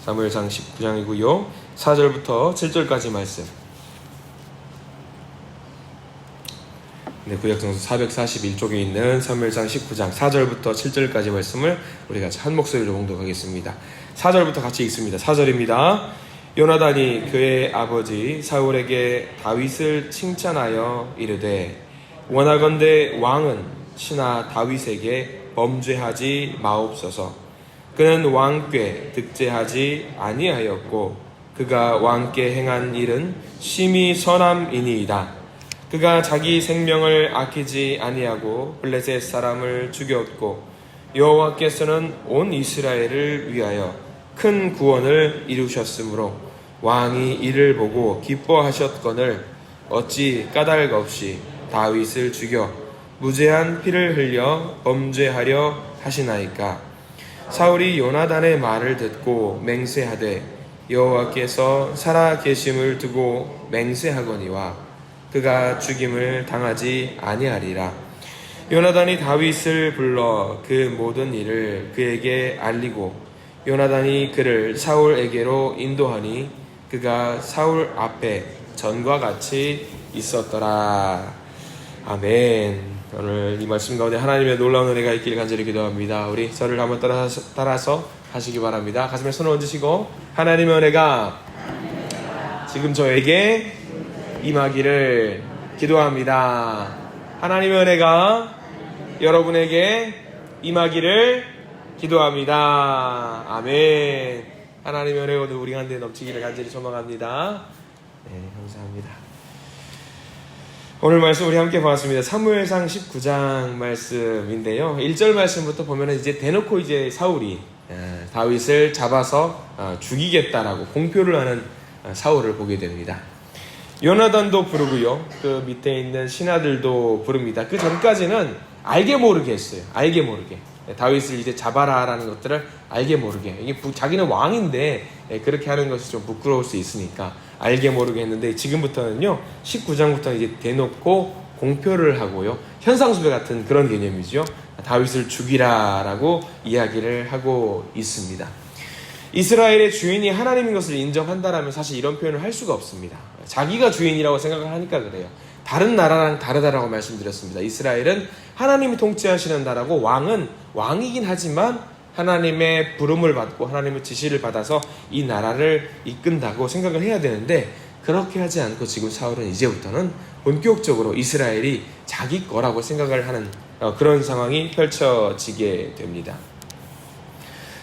사무엘상 19장이고요. 4절부터 7절까지 말씀. 네, 구약성서 441쪽에 있는 사무엘상 19장 4절부터 7절까지 말씀을 우리가 한 목소리로 봉독하겠습니다. 4절부터 같이 읽습니다. 4절입니다. 요나단이 그의 아버지 사울에게 다윗을 칭찬하여 이르되 원하건대 왕은 신하 다윗에게 범죄하지 마옵소서. 그는 왕께 득죄하지 아니하였고 그가 왕께 행한 일은 심히 선함이니이다. 그가 자기 생명을 아끼지 아니하고 블레셋 사람을 죽였고 여호와께서는 온 이스라엘을 위하여 큰 구원을 이루셨으므로 왕이 이를 보고 기뻐하셨거늘 어찌 까닭 없이 다윗을 죽여 무죄한 피를 흘려 범죄하려 하시나이까. 사울이 요나단의 말을 듣고 맹세하되 여호와께서 살아 계심을 두고 맹세하거니와 그가 죽임을 당하지 아니하리라. 요나단이 다윗을 불러 그 모든 일을 그에게 알리고 요나단이 그를 사울에게로 인도하니 그가 사울 앞에 전과 같이 있었더라. 아멘. 오늘 이 말씀 가운데 하나님의 놀라운 은혜가 있기를 간절히 기도합니다. 우리 저를 한번 따라서 하시기 바랍니다. 가슴에 손을 얹으시고 하나님의 은혜가 지금 저에게 임하기를 기도합니다. 하나님의 은혜가 여러분에게 임하기를 기도합니다. 아멘. 하나님의 은혜가 오늘 우리 가운데 넘치기를 간절히 소망합니다. 네, 감사합니다. 오늘 말씀 우리 함께 보았습니다. 사무엘상 19장 말씀인데요. 1절 말씀부터 보면은 이제 대놓고 이제 사울이 다윗을 잡아서 죽이겠다라고 공표를 하는 사울을 보게 됩니다. 요나단도 부르고요. 그 밑에 있는 신하들도 부릅니다. 그 전까지는 알게 모르게 했어요. 알게 모르게. 다윗을 이제 잡아라라는 것들을 알게 모르게. 이게 자기는 왕인데 그렇게 하는 것이 좀 부끄러울 수 있으니까 알게 모르게 했는데 지금부터는요. 19장부터 이제 대놓고 공표를 하고요. 현상수배 같은 그런 개념이죠. 다윗을 죽이라라고 이야기를 하고 있습니다. 이스라엘의 주인이 하나님인 것을 인정한다라면 사실 이런 표현을 할 수가 없습니다. 자기가 주인이라고 생각을 하니까 그래요. 다른 나라랑 다르다라고 말씀드렸습니다. 이스라엘은 하나님이 통치하시는 나라고 왕은 왕이긴 하지만 하나님의 부름을 받고 하나님의 지시를 받아서 이 나라를 이끈다고 생각을 해야 되는데 그렇게 하지 않고 지금 사울은 이제부터는 본격적으로 이스라엘이 자기 거라고 생각을 하는 그런 상황이 펼쳐지게 됩니다.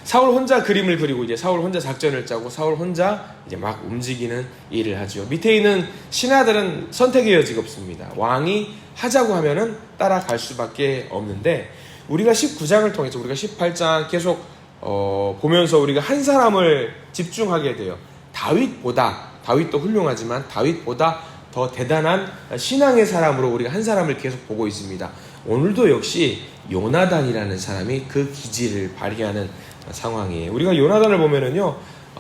사울 혼자 그림을 그리고 이제 사울 혼자 작전을 짜고 사울 혼자 이제 막 움직이는 일을 하죠. 밑에 있는 신하들은 선택의 여지가 없습니다. 왕이 하자고 하면은 따라갈 수밖에 없는데 우리가 19장을 통해서 우리가 18장 계속 보면서 우리가 한 사람을 집중하게 돼요. 다윗도 훌륭하지만 다윗보다 더 대단한 신앙의 사람으로 우리가 한 사람을 계속 보고 있습니다. 오늘도 역시 요나단이라는 사람이 그 기질을 발휘하는 상황이에요. 우리가 요나단을 보면은요,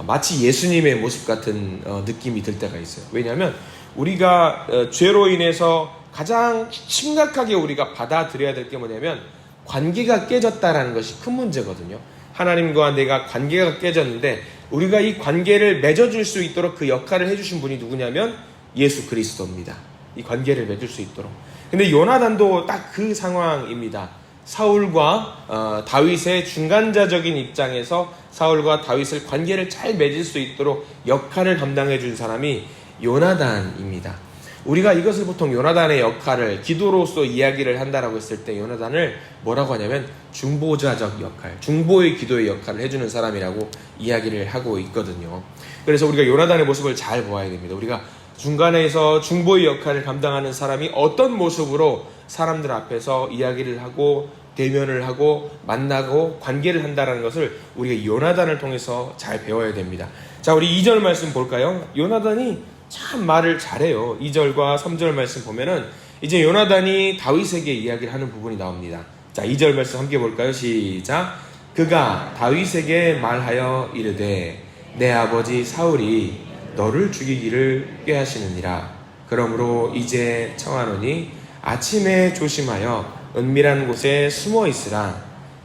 마치 예수님의 모습 같은 느낌이 들 때가 있어요. 왜냐하면 우리가 죄로 인해서 가장 심각하게 우리가 받아들여야 될 게 뭐냐면 관계가 깨졌다라는 것이 큰 문제거든요. 하나님과 내가 관계가 깨졌는데 우리가 이 관계를 맺어줄 수 있도록 그 역할을 해주신 분이 누구냐면 예수 그리스도입니다. 이 관계를 맺을 수 있도록. 근데 요나단도 딱 그 상황입니다. 사울과 다윗의 중간자적인 입장에서 사울과 다윗을 관계를 잘 맺을 수 있도록 역할을 감당해 준 사람이 요나단입니다. 우리가 이것을 보통 요나단의 역할을 기도로서 이야기를 한다라고 했을 때 요나단을 뭐라고 하냐면 중보자적 역할, 중보의 기도의 역할을 해주는 사람이라고 이야기를 하고 있거든요. 그래서 우리가 요나단의 모습을 잘 보아야 됩니다. 우리가 중간에서 중보의 역할을 감당하는 사람이 어떤 모습으로 사람들 앞에서 이야기를 하고 대면을 하고 만나고 관계를 한다는 것을 우리가 요나단을 통해서 잘 배워야 됩니다. 자, 우리 2절 말씀 볼까요? 요나단이 참 말을 잘해요. 2절과 3절 말씀 보면은 이제 요나단이 다윗에게 이야기를 하는 부분이 나옵니다. 자, 2절 말씀 함께 볼까요? 시작. 그가 다윗에게 말하여 이르되 내 아버지 사울이 너를 죽이기를 꾀하시느니라. 그러므로 이제 청하노니 아침에 조심하여 은밀한 곳에 숨어 있으라.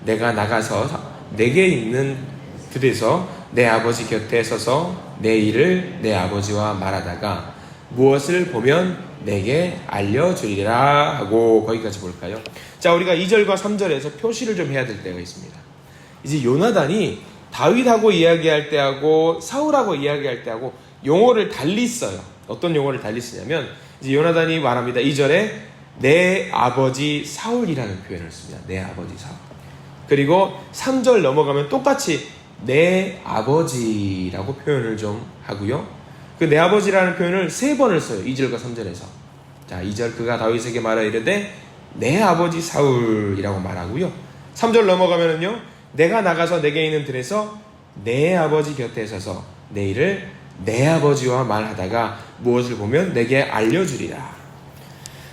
내가 나가서 내게 있는 들에서 내 아버지 곁에 서서 내 일을 내 아버지와 말하다가 무엇을 보면 내게 알려주리라 하고 거기까지 볼까요? 자, 우리가 2절과 3절에서 표시를 좀 해야 될 때가 있습니다. 이제 요나단이 다윗하고 이야기할 때하고 사울하고 이야기할 때하고 용어를 달리 써요. 어떤 용어를 달리 쓰냐면 이제 요나단이 말합니다. 2절에 내 아버지 사울이라는 표현을 씁니다. 내 아버지 사울. 그리고 3절 넘어가면 똑같이 내 아버지라고 표현을 좀 하고요. 그 내 아버지라는 표현을 3번을 써요. 2절과 3절에서. 자, 2절 그가 다윗에게 말하 이르되 내 아버지 사울이라고 말하고요. 3절 넘어가면은요. 내가 나가서 내게 있는 들에서 내 아버지 곁에 서서 내 일을 내 아버지와 말하다가 무엇을 보면 내게 알려주리라.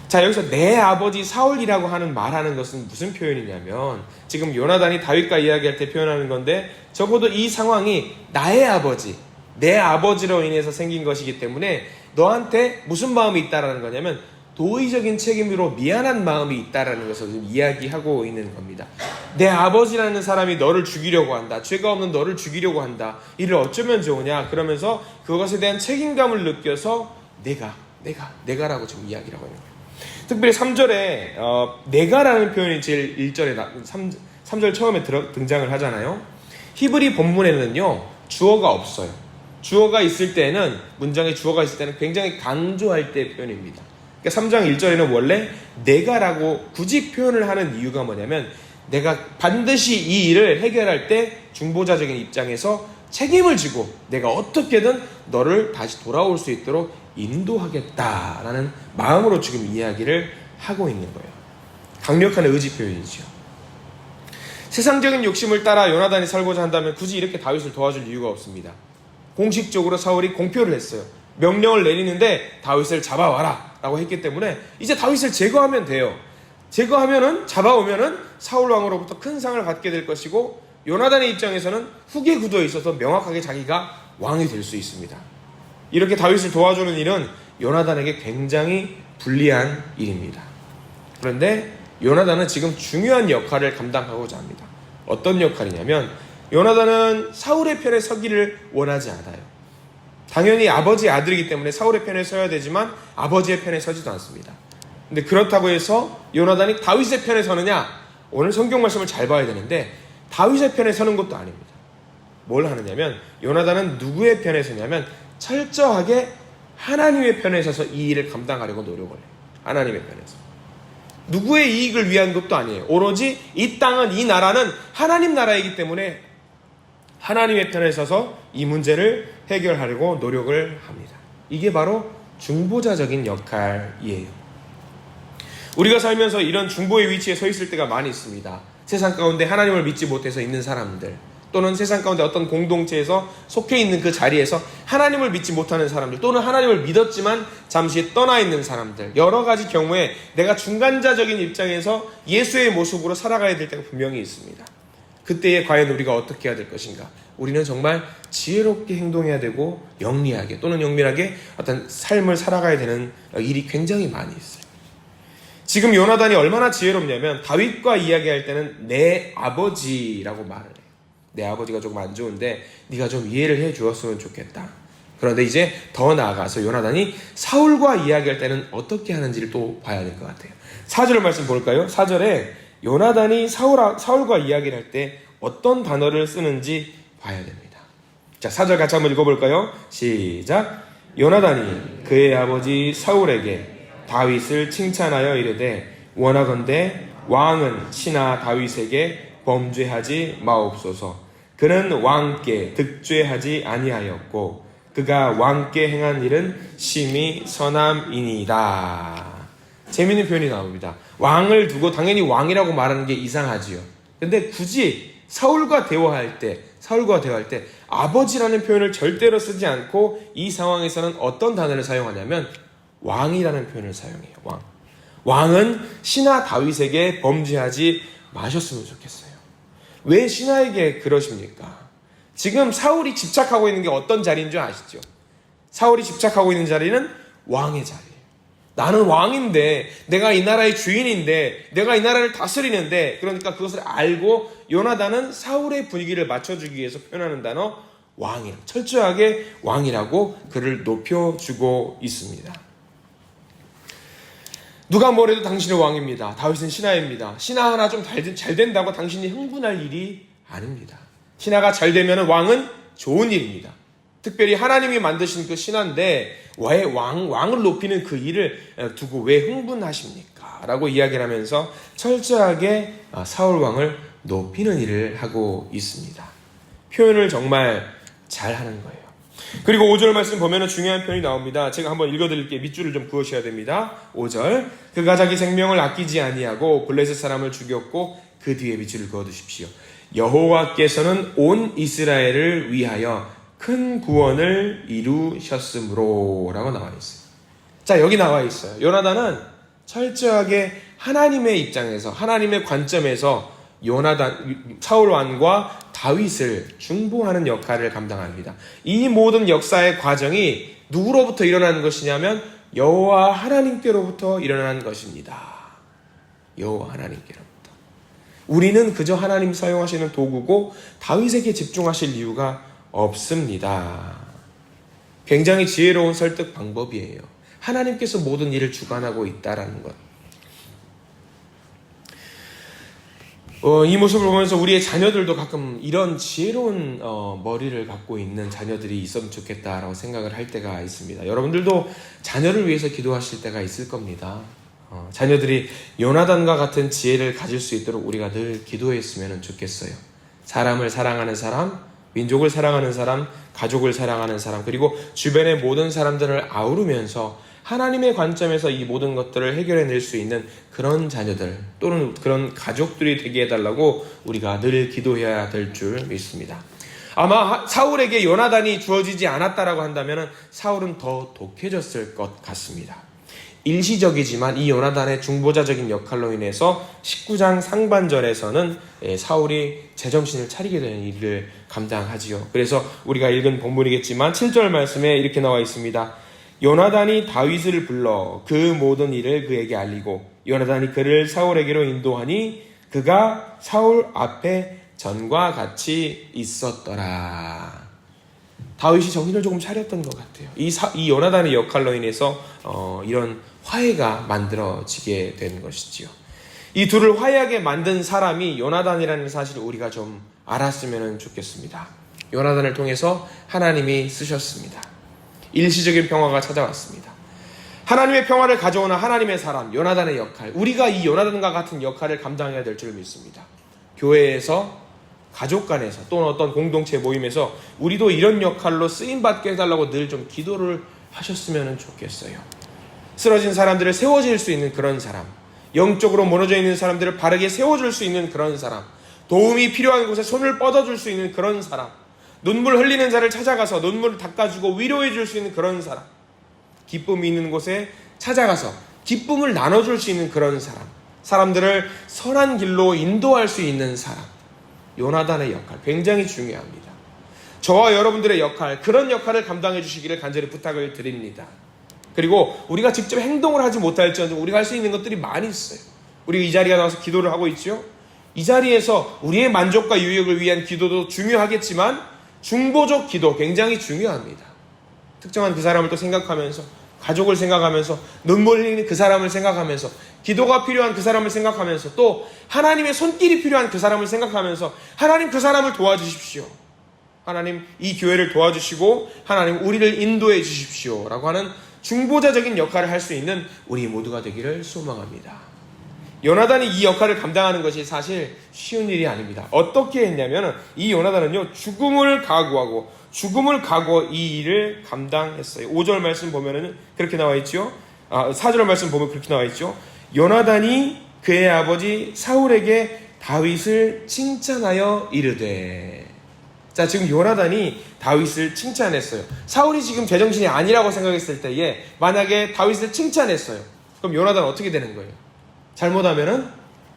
자, 여기서 내 아버지 사울이라고 하는 말하는 것은 무슨 표현이냐면 지금 요나단이 다윗과 이야기할 때 표현하는 건데 적어도 이 상황이 나의 아버지, 내 아버지로 인해서 생긴 것이기 때문에 너한테 무슨 마음이 있다라는 거냐면 도의적인 책임으로 미안한 마음이 있다라는 것을 지금 이야기하고 있는 겁니다. 내 아버지라는 사람이 너를 죽이려고 한다. 죄가 없는 너를 죽이려고 한다. 이를 어쩌면 좋으냐. 그러면서 그것에 대한 책임감을 느껴서 내가라고 지금 이야기를 하고 있는 거예요. 특별히 3절에 내가라는 표현이 제일 1절에 3절 처음에 등장을 하잖아요. 히브리 본문에는요 주어가 없어요. 주어가 있을 때는 문장에 주어가 있을 때는 굉장히 강조할 때 표현입니다. 그러니까 3장 1절에는 원래 내가라고 굳이 표현을 하는 이유가 뭐냐면 내가 반드시 이 일을 해결할 때 중보자적인 입장에서 책임을 지고 내가 어떻게든 너를 다시 돌아올 수 있도록 인도하겠다라는 마음으로 지금 이야기를 하고 있는 거예요. 강력한 의지 표현이죠. 세상적인 욕심을 따라 요나단이 살고자 한다면 굳이 이렇게 다윗을 도와줄 이유가 없습니다. 공식적으로 사울이 공표를 했어요. 명령을 내리는데 다윗을 잡아와라 라고 했기 때문에 이제 다윗을 제거하면 돼요. 제거하면은 잡아오면은 사울 왕으로부터 큰 상을 받게 될 것이고 요나단의 입장에서는 후계 구도에 있어서 명확하게 자기가 왕이 될 수 있습니다. 이렇게 다윗을 도와주는 일은 요나단에게 굉장히 불리한 일입니다. 그런데 요나단은 지금 중요한 역할을 감당하고자 합니다. 어떤 역할이냐면 요나단은 사울의 편에 서기를 원하지 않아요. 당연히 아버지의 아들이기 때문에 사울의 편에 서야 되지만 아버지의 편에 서지도 않습니다. 근데 그렇다고 해서 요나단이 다윗의 편에 서느냐? 오늘 성경 말씀을 잘 봐야 되는데 다윗의 편에 서는 것도 아닙니다. 뭘 하느냐면 요나단은 누구의 편에 서냐면 철저하게 하나님의 편에 서서 이 일을 감당하려고 노력을 해요. 하나님의 편에서. 누구의 이익을 위한 것도 아니에요. 오로지 이 땅은, 이 나라는 하나님 나라이기 때문에 하나님의 편에 서서 이 문제를 해결하려고 노력을 합니다. 이게 바로 중보자적인 역할이에요. 우리가 살면서 이런 중보의 위치에 서 있을 때가 많이 있습니다. 세상 가운데 하나님을 믿지 못해서 있는 사람들, 또는 세상 가운데 어떤 공동체에서 속해 있는 그 자리에서 하나님을 믿지 못하는 사람들, 또는 하나님을 믿었지만 잠시 떠나 있는 사람들, 여러 가지 경우에 내가 중간자적인 입장에서 예수의 모습으로 살아가야 될 때가 분명히 있습니다. 그때에 과연 우리가 어떻게 해야 될 것인가? 우리는 정말 지혜롭게 행동해야 되고 영리하게 또는 영밀하게 어떤 삶을 살아가야 되는 일이 굉장히 많이 있어요. 지금 요나단이 얼마나 지혜롭냐면 다윗과 이야기할 때는 내 아버지라고 말을 해요. 내 아버지가 조금 안 좋은데 네가 좀 이해를 해 주었으면 좋겠다. 그런데 이제 더 나아가서 요나단이 사울과 이야기할 때는 어떻게 하는지를 또 봐야 될 것 같아요. 4절 말씀 볼까요? 4절에 요나단이 사울과 이야기를 할 때 어떤 단어를 쓰는지 봐야 됩니다. 자, 4절 같이 한번 읽어볼까요? 시작. 요나단이 그의 아버지 사울에게 다윗을 칭찬하여 이르되 원하건대 왕은 친하 다윗에게 범죄하지 마옵소서. 그는 왕께 득죄하지 아니하였고 그가 왕께 행한 일은 심히 선함이니이다. 재미있는 표현이 나옵니다. 왕을 두고 당연히 왕이라고 말하는 게 이상하지요. 근데 굳이 사울과 대화할 때 아버지라는 표현을 절대로 쓰지 않고 이 상황에서는 어떤 단어를 사용하냐면 왕이라는 표현을 사용해요. 왕은 신하 다윗에게 범죄하지 마셨으면 좋겠어요. 왜 신하에게 그러십니까? 지금 사울이 집착하고 있는 게 어떤 자리인 줄 아시죠? 사울이 집착하고 있는 자리는 왕의 자리예요. 나는 왕인데, 내가 이 나라의 주인인데, 내가 이 나라를 다스리는데, 그러니까 그것을 알고 요나단은 사울의 분위기를 맞춰주기 위해서 표현하는 단어 철저하게 왕이라고 그를 높여주고 있습니다. 누가 뭐래도 당신은 왕입니다. 다윗은 신하입니다. 신하 하나 좀 잘 된다고 당신이 흥분할 일이 아닙니다. 신하가 잘 되면 왕은 좋은 일입니다. 특별히 하나님이 만드신 그 신하인데 왜 왕을 높이는 그 일을 두고 왜 흥분하십니까? 라고 이야기를 하면서 철저하게 사울 왕을 높이는 일을 하고 있습니다. 표현을 정말 잘하는 거예요. 그리고 5절 말씀 보면 중요한 표현이 나옵니다. 제가 한번 읽어드릴게요. 밑줄을 좀 그으셔야 됩니다. 5절, 그가 자기 생명을 아끼지 아니하고 블레셋 사람을 죽였고 그 뒤에 밑줄을 그어두십시오. 여호와께서는 온 이스라엘을 위하여 큰 구원을 이루셨으므로 라고 나와 있어요. 자, 여기 나와 있어요. 요나단은 철저하게 하나님의 입장에서, 하나님의 관점에서 사울 왕과 다윗을 중보하는 역할을 감당합니다. 이 모든 역사의 과정이 누구로부터 일어나는 것이냐면 여호와 하나님께로부터 일어나는 것입니다. 여호와 하나님께로부터. 우리는 그저 하나님 사용하시는 도구고 다윗에게 집중하실 이유가 없습니다. 굉장히 지혜로운 설득 방법이에요. 하나님께서 모든 일을 주관하고 있다라는 것. 이 모습을 보면서 우리의 자녀들도 가끔 이런 지혜로운 머리를 갖고 있는 자녀들이 있으면 좋겠다라고 생각을 할 때가 있습니다. 여러분들도 자녀를 위해서 기도하실 때가 있을 겁니다. 자녀들이 요나단과 같은 지혜를 가질 수 있도록 우리가 늘 기도했으면 좋겠어요. 사람을 사랑하는 사람, 민족을 사랑하는 사람, 가족을 사랑하는 사람, 그리고 주변의 모든 사람들을 아우르면서 하나님의 관점에서 이 모든 것들을 해결해낼 수 있는 그런 자녀들 또는 그런 가족들이 되게 해달라고 우리가 늘 기도해야 될 줄 믿습니다. 아마 사울에게 요나단이 주어지지 않았다라고 한다면 사울은 더 독해졌을 것 같습니다. 일시적이지만 이 요나단의 중보자적인 역할로 인해서 19장 상반절에서는 사울이 제정신을 차리게 되는 일을 감당하지요. 그래서 우리가 읽은 본문이겠지만 7절 말씀에 이렇게 나와 있습니다. 요나단이 다윗을 불러 그 모든 일을 그에게 알리고 요나단이 그를 사울에게로 인도하니 그가 사울 앞에 전과 같이 있었더라. 다윗이 정신을 조금 차렸던 것 같아요. 이 요나단의 역할로 인해서 이런 화해가 만들어지게 된 것이지요. 이 둘을 화해하게 만든 사람이 요나단이라는 사실을 우리가 좀 알았으면 좋겠습니다. 요나단을 통해서 하나님이 쓰셨습니다. 일시적인 평화가 찾아왔습니다. 하나님의 평화를 가져오는 하나님의 사람, 요나단의 역할, 우리가 이 요나단과 같은 역할을 감당해야 될 줄 믿습니다. 교회에서, 가족 간에서, 또는 어떤 공동체 모임에서 우리도 이런 역할로 쓰임받게 해달라고 늘 좀 기도를 하셨으면 좋겠어요. 쓰러진 사람들을 세워질 수 있는 그런 사람, 영적으로 무너져 있는 사람들을 바르게 세워줄 수 있는 그런 사람, 도움이 필요한 곳에 손을 뻗어줄 수 있는 그런 사람, 눈물 흘리는 자를 찾아가서 눈물을 닦아주고 위로해 줄 수 있는 그런 사람, 기쁨이 있는 곳에 찾아가서 기쁨을 나눠줄 수 있는 그런 사람, 사람들을 선한 길로 인도할 수 있는 사람, 요나단의 역할 굉장히 중요합니다. 저와 여러분들의 역할, 그런 역할을 감당해 주시기를 간절히 부탁을 드립니다. 그리고 우리가 직접 행동을 하지 못할지언정 우리가 할 수 있는 것들이 많이 있어요. 우리가 이 자리에 나와서 기도를 하고 있죠. 이 자리에서 우리의 만족과 유익을 위한 기도도 중요하겠지만 중보적 기도 굉장히 중요합니다. 특정한 그 사람을 또 생각하면서, 가족을 생각하면서, 눈물 흘리는 그 사람을 생각하면서, 기도가 필요한 그 사람을 생각하면서, 또 하나님의 손길이 필요한 그 사람을 생각하면서 하나님 그 사람을 도와주십시오. 하나님 이 교회를 도와주시고 하나님 우리를 인도해 주십시오 라고 하는 중보자적인 역할을 할 수 있는 우리 모두가 되기를 소망합니다. 요나단이 이 역할을 감당하는 것이 사실 쉬운 일이 아닙니다. 어떻게 했냐면 이 요나단은요, 죽음을 각오하고 이 일을 감당했어요. 5절 말씀 보면은 그렇게 나와 있죠. 4절 말씀 보면 그렇게 나와 있죠. 요나단이 그의 아버지 사울에게 다윗을 칭찬하여 이르되. 자, 지금 요나단이 다윗을 칭찬했어요. 사울이 지금 제정신이 아니라고 생각했을 때에 만약에 다윗을 칭찬했어요. 그럼 요나단은 어떻게 되는 거예요? 잘못하면은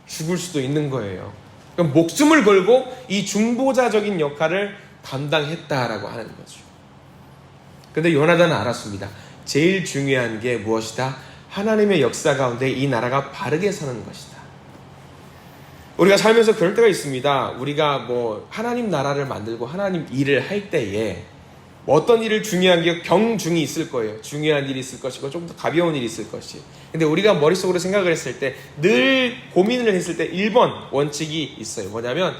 죽을 수도 있는 거예요. 그럼 목숨을 걸고 이 중보자적인 역할을 감당했다라고 하는 거죠. 그런데 요나단은 알았습니다. 제일 중요한 게 무엇이다? 하나님의 역사 가운데 이 나라가 바르게 서는 것이다. 우리가 살면서 그럴 때가 있습니다. 우리가 뭐 하나님 나라를 만들고 하나님 일을 할 때에 어떤 일을 중요한 게 경중이 있을 거예요. 중요한 일이 있을 것이고 좀 더 가벼운 일이 있을 것이. 근데 우리가 머릿속으로 생각을 했을 때 늘 고민을 했을 때 1번 원칙이 있어요. 뭐냐면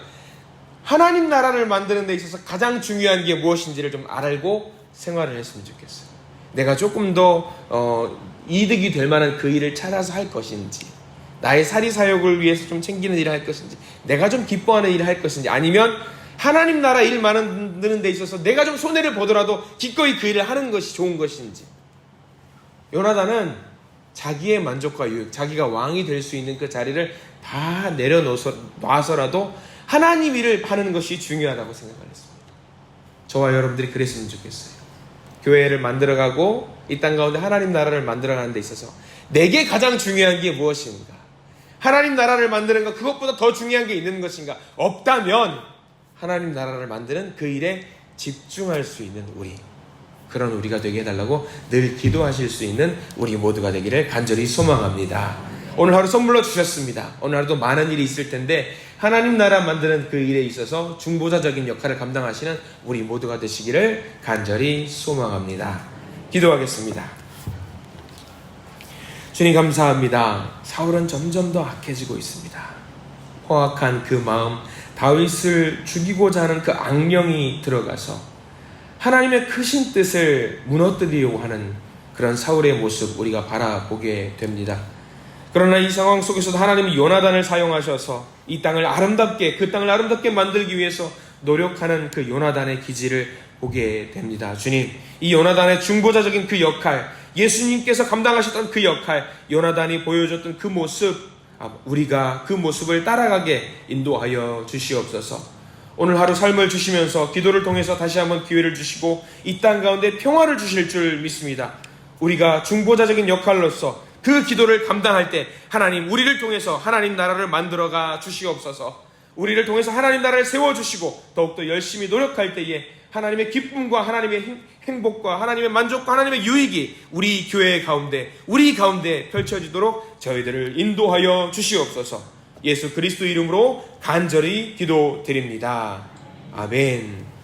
하나님 나라를 만드는 데 있어서 가장 중요한 게 무엇인지를 좀 알고 생활을 했으면 좋겠어요. 내가 조금 더 이득이 될 만한 그 일을 찾아서 할 것인지, 나의 사리사욕을 위해서 좀 챙기는 일을 할 것인지, 내가 좀 기뻐하는 일을 할 것인지, 아니면 하나님 나라 일 만드는 데 있어서 내가 좀 손해를 보더라도 기꺼이 그 일을 하는 것이 좋은 것인지. 요나단은 자기의 만족과 유익, 자기가 왕이 될 수 있는 그 자리를 다 내려놔서라도 하나님 일을 하는 것이 중요하다고 생각을 했습니다. 저와 여러분들이 그랬으면 좋겠어요. 교회를 만들어가고 이 땅 가운데 하나님 나라를 만들어가는 데 있어서 내게 가장 중요한 게 무엇인가? 하나님 나라를 만드는 것, 그것보다 더 중요한 게 있는 것인가? 없다면 하나님 나라를 만드는 그 일에 집중할 수 있는 우리, 그런 우리가 되게 해달라고 늘 기도하실 수 있는 우리 모두가 되기를 간절히 소망합니다. 오늘 하루 선물로 주셨습니다. 오늘 하루도 많은 일이 있을 텐데 하나님 나라 만드는 그 일에 있어서 중보자적인 역할을 감당하시는 우리 모두가 되시기를 간절히 소망합니다. 기도하겠습니다. 주님 감사합니다. 사울은 점점 더 악해지고 있습니다. 포악한 그 마음, 다윗을 죽이고자 하는 그 악령이 들어가서 하나님의 크신 뜻을 무너뜨리려고 하는 그런 사울의 모습 우리가 바라보게 됩니다. 그러나 이 상황 속에서도 하나님이 요나단을 사용하셔서 이 땅을 아름답게, 그 땅을 아름답게 만들기 위해서 노력하는 그 요나단의 기질을 보게 됩니다. 주님, 이 요나단의 중보자적인 그 역할, 예수님께서 감당하셨던 그 역할, 요나단이 보여줬던 그 모습, 우리가 그 모습을 따라가게 인도하여 주시옵소서. 오늘 하루 삶을 주시면서 기도를 통해서 다시 한번 기회를 주시고 이 땅 가운데 평화를 주실 줄 믿습니다. 우리가 중보자적인 역할로서 그 기도를 감당할 때 하나님, 우리를 통해서 하나님 나라를 만들어가 주시옵소서. 우리를 통해서 하나님 나라를 세워주시고 더욱더 열심히 노력할 때에 하나님의 기쁨과 하나님의 행복과 하나님의 만족과 하나님의 유익이 우리 교회 가운데, 우리 가운데 펼쳐지도록 저희들을 인도하여 주시옵소서. 예수 그리스도 이름으로 간절히 기도드립니다. 아멘.